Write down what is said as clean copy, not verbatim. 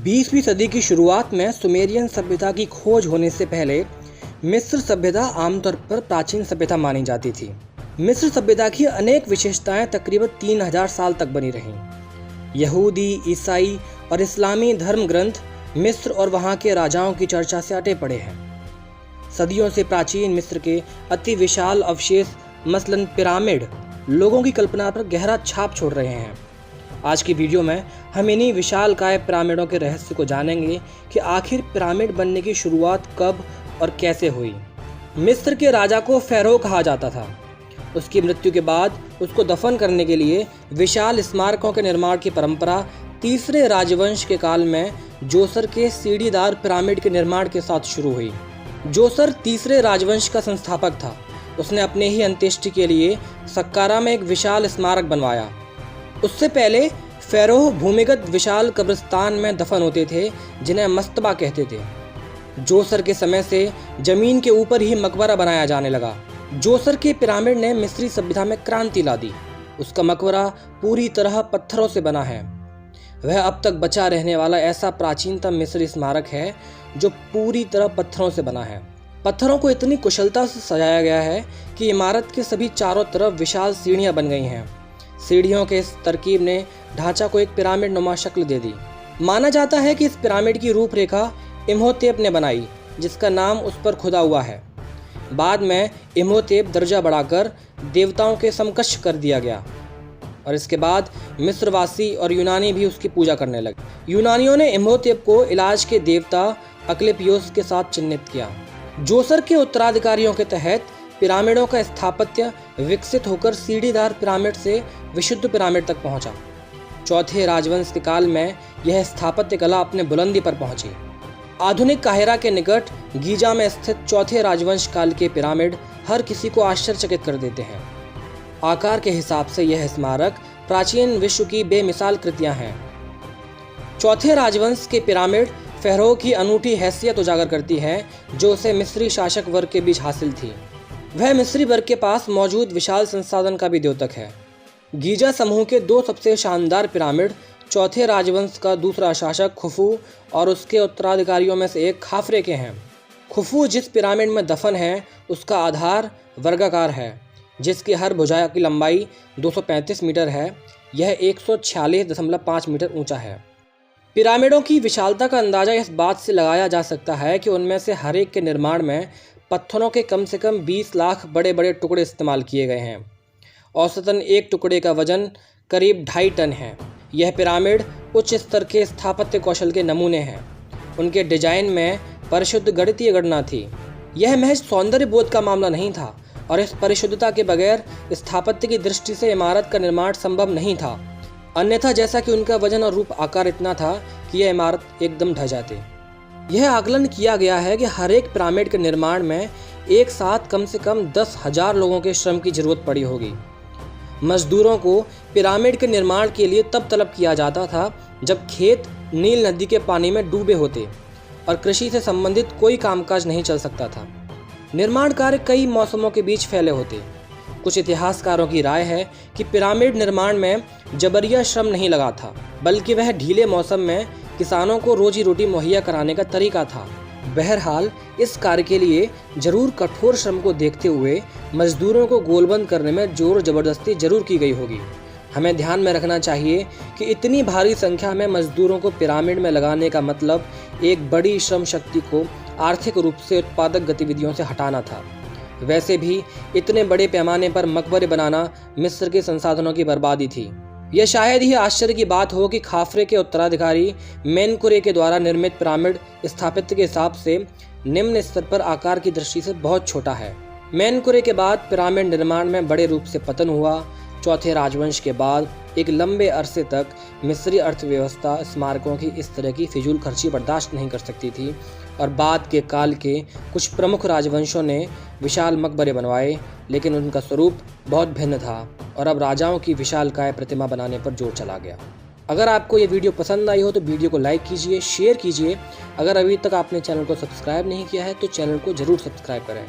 20वीं सदी की शुरुआत में सुमेरियन सभ्यता की खोज होने से पहले मिस्र सभ्यता आमतौर पर प्राचीन सभ्यता मानी जाती थी। मिस्र सभ्यता की अनेक विशेषताएं तकरीबन 3000 साल तक बनी रहीं। यहूदी, ईसाई और इस्लामी धर्म ग्रंथ मिस्र और वहाँ के राजाओं की चर्चा से अटे पड़े हैं। सदियों से प्राचीन मिस्र के अति विशाल अवशेष मसलन पिरामिड लोगों की कल्पना पर गहरा छाप छोड़ रहे हैं। आज की वीडियो में हम इन्हीं विशालकाय पिरामिडों के रहस्य को जानेंगे कि आखिर पिरामिड बनने की शुरुआत कब और कैसे हुई। मिस्र के राजा को फ़ाराओ कहा जाता था। उसकी मृत्यु के बाद उसको दफन करने के लिए विशाल स्मारकों के निर्माण की परंपरा तीसरे राजवंश के काल में जोसर के सीढ़ीदार पिरामिड के निर्माण के साथ शुरू हुई। जोसर तीसरे राजवंश का संस्थापक था। उसने अपने ही अंत्येष्टि के लिए सक्कारा में एक विशाल स्मारक बनवाया। उससे पहले फ़ाराओ भूमिगत विशाल कब्रिस्तान में दफन होते थे जिन्हें मस्तबा कहते थे। जोसर के समय से जमीन के ऊपर ही मकबरा बनाया जाने लगा। जोसर के पिरामिड ने मिस्री सभ्यता में क्रांति ला दी। उसका मकबरा पूरी तरह पत्थरों से बना है। वह अब तक बचा रहने वाला ऐसा प्राचीनतम मिस्री स्मारक है जो पूरी तरह पत्थरों से बना है। पत्थरों को इतनी कुशलता से सजाया गया है कि इमारत के सभी चारों तरफ विशाल सीढ़ियां बन गई हैं। सीढ़ियों के इस तरकीब ने ढांचा को एक पिरामिड नुमा शक्ल दे दी। माना जाता है कि इस पिरामिड की रूपरेखा इम्होतेप ने बनाई, जिसका नाम उस पर खुदा हुआ है। बाद में इम्होतेप दर्जा बढ़ाकर देवताओं के समकक्ष कर दिया गया और इसके बाद मिस्रवासी और यूनानी भी उसकी पूजा करने लगे। यूनानियों ने इम्होतेप को इलाज के देवता अक्लेपियोस के साथ चिन्हित किया। जोसर के उत्तराधिकारियों के तहत पिरामिडों का स्थापत्य विकसित होकर सीढ़ीदार पिरामिड से विशुद्ध पिरामिड तक पहुंचा। चौथे राजवंश के काल में यह स्थापत्य कला अपने बुलंदी पर पहुंची। आधुनिक काहिरा के निकट गीजा में स्थित चौथे राजवंश काल के पिरामिड हर किसी को आश्चर्यचकित कर देते हैं। आकार के हिसाब से यह स्मारक प्राचीन विश्व की बेमिसाल कृतियां हैं। चौथे राजवंश के पिरामिड फ़ाराओ की अनूठी हैसियत उजागर करती है जो उसे मिस्री शासक वर्ग के बीच हासिल थी। वह मिस्री वर्ग के पास मौजूद विशाल संसाधन का भी द्योतक है। गीजा समूह के दो सबसे शानदार पिरामिड चौथे राजवंश का दूसरा शासक खुफू और उसके उत्तराधिकारियों में से एक खाफरे के हैं। खुफू जिस पिरामिड में दफन है उसका आधार वर्गाकार है, जिसकी हर भुजा की लंबाई 235 मीटर है। यह 146.5 मीटर ऊंचा है। पिरामिडों की विशालता का अंदाज़ा इस बात से लगाया जा सकता है कि उनमें से हर एक के निर्माण में पत्थरों के कम से कम 20 लाख बड़े बड़े टुकड़े इस्तेमाल किए गए हैं। औसतन एक टुकड़े का वजन करीब 2.5 टन है। यह पिरामिड उच्च स्तर के स्थापत्य कौशल के नमूने हैं। उनके डिजाइन में परिशुद्ध गणितीय गणना थी। यह महज सौंदर्य बोध का मामला नहीं था और इस परिशुद्धता के बगैर स्थापत्य की दृष्टि से इमारत का निर्माण संभव नहीं था। अन्यथा जैसा कि उनका वजन और रूप आकार इतना था कि यह इमारत एकदम ढह जाती। यह आकलन किया गया है कि हर एक पिरामिड के निर्माण में एक साथ कम से कम 10,000 लोगों के श्रम की जरूरत पड़ी होगी। मजदूरों को पिरामिड के निर्माण के लिए तब तलब किया जाता था जब खेत नील नदी के पानी में डूबे होते और कृषि से संबंधित कोई कामकाज नहीं चल सकता था। निर्माण कार्य कई मौसमों के बीच फैले होते। कुछ इतिहासकारों की राय है कि पिरामिड निर्माण में जबरिया श्रम नहीं लगा था, बल्कि वह ढीले मौसम में किसानों को रोजी रोटी मुहैया कराने का तरीका था। बहरहाल इस कार्य के लिए जरूर कठोर श्रम को देखते हुए मजदूरों को गोलबंद करने में जोर जबरदस्ती जरूर की गई होगी। हमें ध्यान में रखना चाहिए कि इतनी भारी संख्या में मजदूरों को पिरामिड में लगाने का मतलब एक बड़ी श्रम शक्ति को आर्थिक रूप से उत्पादक गतिविधियों से हटाना था। वैसे भी इतने बड़े पैमाने पर मकबरे बनाना मिस्र के संसाधनों की बर्बादी थी। यह शायद ही आश्चर्य की बात हो कि खाफरे के उत्तराधिकारी मेनकुरे के द्वारा निर्मित पिरामिड स्थापत्य के हिसाब से निम्न स्तर पर आकार की दृष्टि से बहुत छोटा है। मेनकुरे के बाद पिरामिड निर्माण में बड़े रूप से पतन हुआ। चौथे राजवंश के बाद एक लंबे अरसे तक मिस्री अर्थव्यवस्था स्मारकों की इस तरह की फिजूल खर्ची बर्दाश्त नहीं कर सकती थी और बाद के काल के कुछ प्रमुख राजवंशों ने विशाल मकबरे बनवाए, लेकिन उनका स्वरूप बहुत भिन्न था और अब राजाओं की विशालकाय प्रतिमा बनाने पर जोर चला गया। अगर आपको ये वीडियो पसंद आई हो तो वीडियो को लाइक कीजिए, शेयर कीजिए। अगर अभी तक आपने चैनल को सब्सक्राइब नहीं किया है तो चैनल को ज़रूर सब्सक्राइब करें।